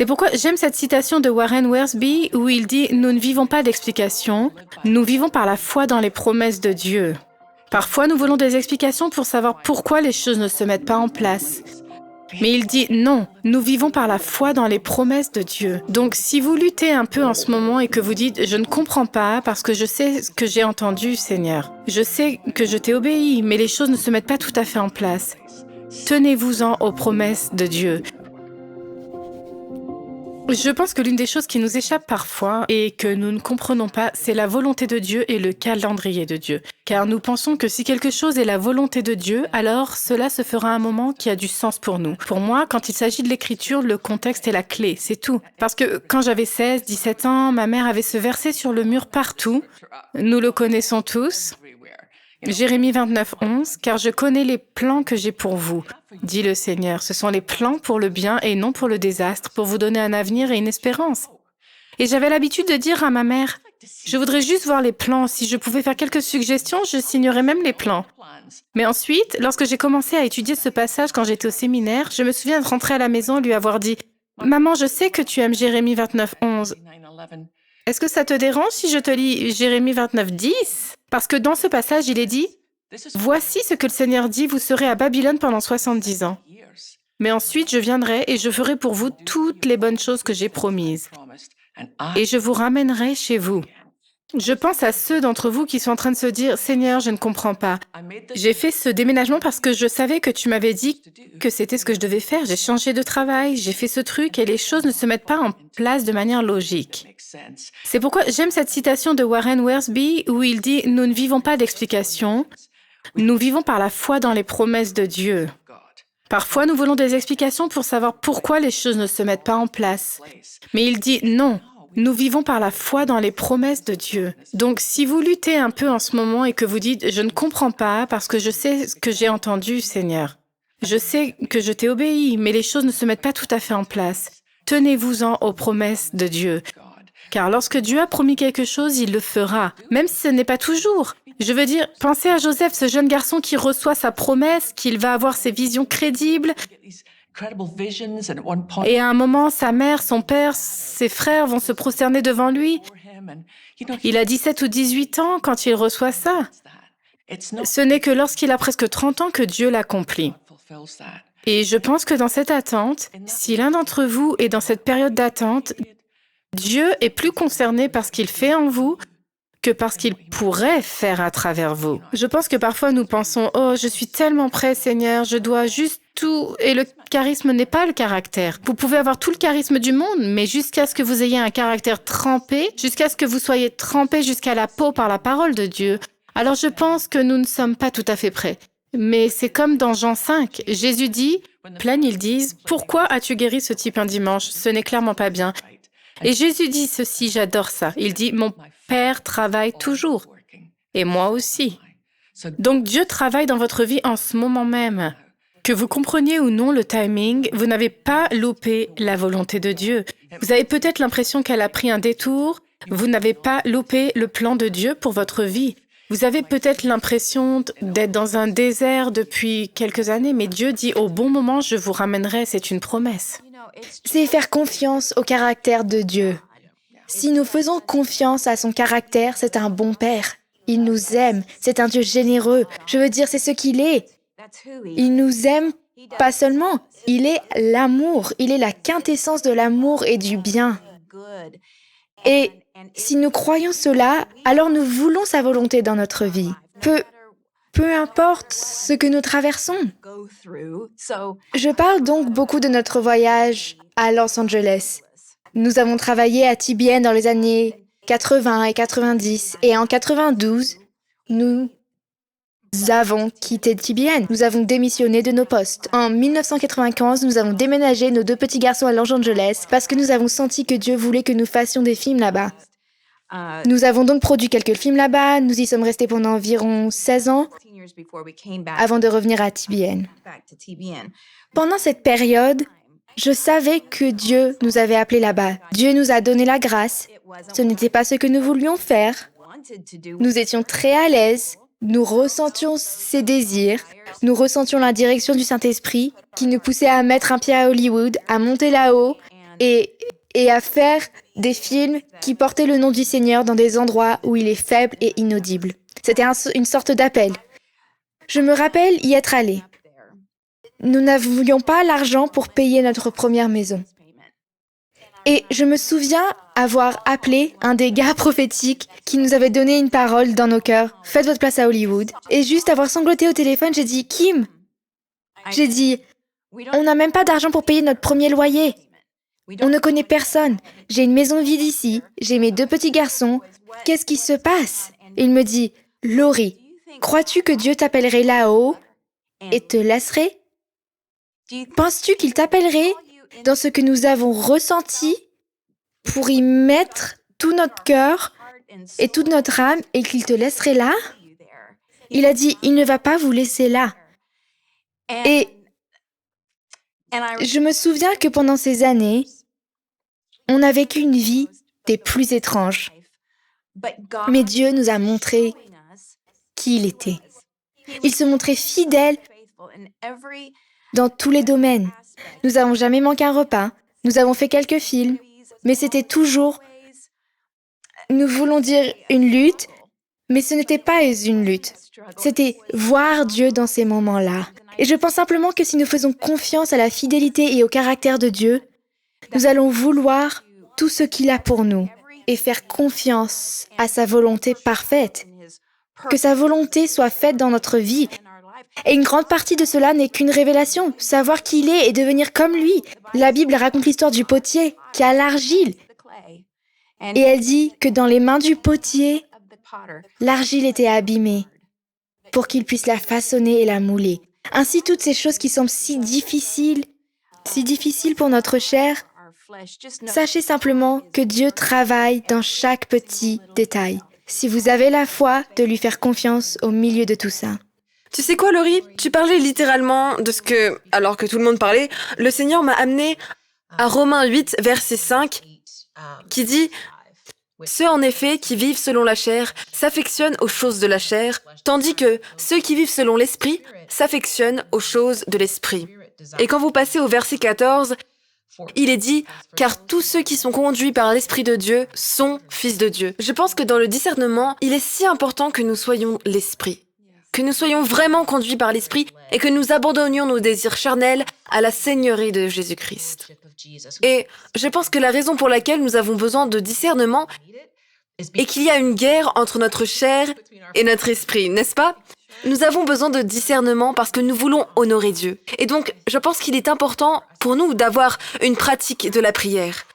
C'est pourquoi j'aime cette citation de Warren Wiersbe où il dit « Nous ne vivons pas d'explications, nous vivons par la foi dans les promesses de Dieu. » Parfois, nous voulons des explications pour savoir pourquoi les choses ne se mettent pas en place. Mais il dit non, nous vivons par la foi dans les promesses de Dieu. Donc si vous luttez un peu en ce moment et que vous dites « Je ne comprends pas parce que je sais ce que j'ai entendu, Seigneur. Je sais que je t'ai obéi, mais les choses ne se mettent pas tout à fait en place. » Tenez-vous-en aux promesses de Dieu. Je pense que l'une des choses qui nous échappe parfois et que nous ne comprenons pas, c'est la volonté de Dieu et le calendrier de Dieu. Car nous pensons que si quelque chose est la volonté de Dieu, alors cela se fera à un moment qui a du sens pour nous. Pour moi, quand il s'agit de l'écriture, le contexte est la clé, c'est tout. Parce que quand j'avais 16, 17 ans, ma mère avait ce verset sur le mur partout. Nous le connaissons tous. Jérémie 29, 11, « Car je connais les plans que j'ai pour vous, dit le Seigneur. Ce sont les plans pour le bien et non pour le désastre, pour vous donner un avenir et une espérance. » Et j'avais l'habitude de dire à ma mère, « Je voudrais juste voir les plans. Si je pouvais faire quelques suggestions, je signerais même les plans. » Mais ensuite, lorsque j'ai commencé à étudier ce passage quand j'étais au séminaire, je me souviens de rentrer à la maison et lui avoir dit, « Maman, je sais que tu aimes Jérémie 29, 11. Est-ce que ça te dérange si je te lis Jérémie 29, 10 ? Parce que dans ce passage, il est dit « Voici ce que le Seigneur dit, vous serez à Babylone pendant 70 ans. Mais ensuite, je viendrai et je ferai pour vous toutes les bonnes choses que j'ai promises. Et je vous ramènerai chez vous. » Je pense à ceux d'entre vous qui sont en train de se dire « Seigneur, je ne comprends pas. J'ai fait ce déménagement parce que je savais que tu m'avais dit que c'était ce que je devais faire. J'ai changé de travail, j'ai fait ce truc et les choses ne se mettent pas en place de manière logique. » C'est pourquoi j'aime cette citation de Warren Wiersbe où il dit « Nous ne vivons pas d'explications, nous vivons par la foi dans les promesses de Dieu. » Parfois, nous voulons des explications pour savoir pourquoi les choses ne se mettent pas en place. Mais il dit non. Nous vivons par la foi dans les promesses de Dieu. Donc, si vous luttez un peu en ce moment et que vous dites « Je ne comprends pas parce que je sais ce que j'ai entendu, Seigneur. Je sais que je t'ai obéi, mais les choses ne se mettent pas tout à fait en place. » Tenez-vous-en aux promesses de Dieu. Car lorsque Dieu a promis quelque chose, il le fera, même si ce n'est pas toujours. Je veux dire, pensez à Joseph, ce jeune garçon qui reçoit sa promesse, qu'il va avoir ses visions crédibles. Et à un moment, sa mère, son père, ses frères vont se prosterner devant lui. Il a 17 ou 18 ans quand il reçoit ça. Ce n'est que lorsqu'il a presque 30 ans que Dieu l'accomplit. Et je pense que dans cette attente, si l'un d'entre vous est dans cette période d'attente, Dieu est plus concerné par ce qu'il fait en vous que par ce qu'il pourrait faire à travers vous. Je pense que parfois nous pensons « Oh, je suis tellement prêt, Seigneur, je dois juste tout... » Et le charisme n'est pas le caractère. Vous pouvez avoir tout le charisme du monde, mais jusqu'à ce que vous ayez un caractère trempé, jusqu'à ce que vous soyez trempé jusqu'à la peau par la parole de Dieu, alors je pense que nous ne sommes pas tout à fait prêts. Mais c'est comme dans Jean 5, Jésus dit, plein ils disent, « Pourquoi as-tu guéri ce type un dimanche? Ce n'est clairement pas bien. » Et Jésus dit ceci, j'adore ça. Il dit, « Mon Père travaille toujours. Et moi aussi. » Donc Dieu travaille dans votre vie en ce moment même. Que vous compreniez ou non le timing, vous n'avez pas loupé la volonté de Dieu. Vous avez peut-être l'impression qu'elle a pris un détour. Vous n'avez pas loupé le plan de Dieu pour votre vie. Vous avez peut-être l'impression d'être dans un désert depuis quelques années, mais Dieu dit, au bon moment, je vous ramènerai, c'est une promesse. C'est faire confiance au caractère de Dieu. Si nous faisons confiance à son caractère, c'est un bon Père. Il nous aime, c'est un Dieu généreux. Je veux dire, c'est ce qu'il est. Il nous aime pas seulement, il est l'amour, il est la quintessence de l'amour et du bien. Et si nous croyons cela, alors nous voulons sa volonté dans notre vie. Peu importe ce que nous traversons. Je parle donc beaucoup de notre voyage à Los Angeles. Nous avons travaillé à TBN dans les années 80 et 90 et en 92, nous avons quitté TBN. Nous avons démissionné de nos postes. En 1995, nous avons déménagé nos 2 petits garçons à Los Angeles parce que nous avons senti que Dieu voulait que nous fassions des films là-bas. Nous avons donc produit quelques films là-bas. Nous y sommes restés pendant environ 16 ans avant de revenir à TBN. Pendant cette période, je savais que Dieu nous avait appelés là-bas. Dieu nous a donné la grâce. Ce n'était pas ce que nous voulions faire. Nous étions très à l'aise. Nous ressentions ses désirs. Nous ressentions la direction du Saint-Esprit qui nous poussait à mettre un pied à Hollywood, à monter là-haut et à faire des films qui portaient le nom du Seigneur dans des endroits où il est faible et inaudible. C'était une sorte d'appel. Je me rappelle y être allée. Nous n'avions pas l'argent pour payer notre première maison. Et je me souviens avoir appelé un des gars prophétiques qui nous avait donné une parole dans nos cœurs. Faites votre place à Hollywood. Et juste avoir sangloté au téléphone, j'ai dit, Kim, j'ai dit, on n'a même pas d'argent pour payer notre premier loyer. On ne connaît personne. J'ai une maison vide ici. J'ai mes 2 petits garçons. Qu'est-ce qui se passe? Et il me dit, Laurie, crois-tu que Dieu t'appellerait là-haut et te laisserait? Penses-tu qu'il t'appellerait dans ce que nous avons ressenti pour y mettre tout notre cœur et toute notre âme et qu'il te laisserait là? Il a dit, il ne va pas vous laisser là. Et je me souviens que pendant ces années, on a vécu une vie des plus étranges. Mais Dieu nous a montré qui il était. Il se montrait fidèle dans tous les domaines. Nous n'avons jamais manqué un repas, nous avons fait quelques films, mais c'était toujours, nous voulons dire une lutte, mais ce n'était pas une lutte. C'était voir Dieu dans ces moments-là. Et je pense simplement que si nous faisons confiance à la fidélité et au caractère de Dieu, nous allons vouloir tout ce qu'il a pour nous et faire confiance à sa volonté parfaite. Que sa volonté soit faite dans notre vie. Et une grande partie de cela n'est qu'une révélation, savoir qui il est et devenir comme lui. La Bible raconte l'histoire du potier qui a l'argile. Et elle dit que dans les mains du potier, l'argile était abîmée pour qu'il puisse la façonner et la mouler. Ainsi, toutes ces choses qui semblent si difficiles pour notre chair, sachez simplement que Dieu travaille dans chaque petit détail. Si vous avez la foi de lui faire confiance au milieu de tout ça. Tu sais quoi, Laurie? Tu parlais littéralement de ce que, alors que tout le monde parlait, le Seigneur m'a amené à Romains 8, verset 5, qui dit « Ceux en effet qui vivent selon la chair s'affectionnent aux choses de la chair, tandis que ceux qui vivent selon l'esprit s'affectionnent aux choses de l'esprit. » Et quand vous passez au verset 14, il est dit « Car tous ceux qui sont conduits par l'Esprit de Dieu sont fils de Dieu. » Je pense que dans le discernement, il est si important que nous soyons l'Esprit. Que nous soyons vraiment conduits par l'Esprit et que nous abandonnions nos désirs charnels à la seigneurie de Jésus-Christ. Et je pense que la raison pour laquelle nous avons besoin de discernement est qu'il y a une guerre entre notre chair et notre esprit, n'est-ce pas? Nous avons besoin de discernement parce que nous voulons honorer Dieu. Et donc, je pense qu'il est important pour nous d'avoir une pratique de la prière.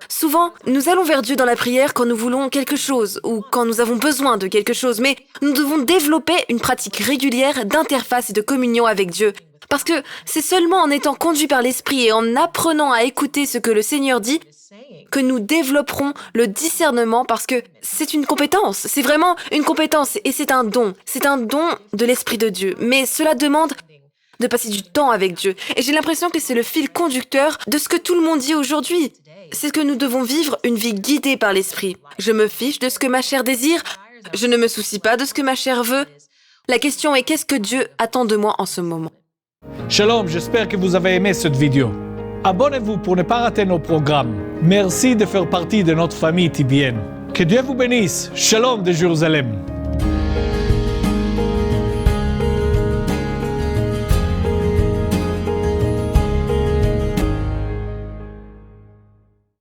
Souvent, nous allons vers Dieu dans la prière quand nous voulons quelque chose ou quand nous avons besoin de quelque chose, mais nous devons développer une pratique régulière d'interface et de communion avec Dieu. Parce que c'est seulement en étant conduits par l'Esprit et en apprenant à écouter ce que le Seigneur dit que nous développerons le discernement parce que c'est une compétence, c'est vraiment une compétence et c'est un don de l'Esprit de Dieu. Mais cela demande de passer du temps avec Dieu. Et j'ai l'impression que c'est le fil conducteur de ce que tout le monde dit aujourd'hui. C'est que nous devons vivre une vie guidée par l'Esprit. Je me fiche de ce que ma chair désire, je ne me soucie pas de ce que ma chair veut. La question est qu'est-ce que Dieu attend de moi en ce moment? Shalom, j'espère que vous avez aimé cette vidéo. Abonnez-vous pour ne pas rater nos programmes. Merci de faire partie de notre famille TBN. Que Dieu vous bénisse. Shalom de Jérusalem.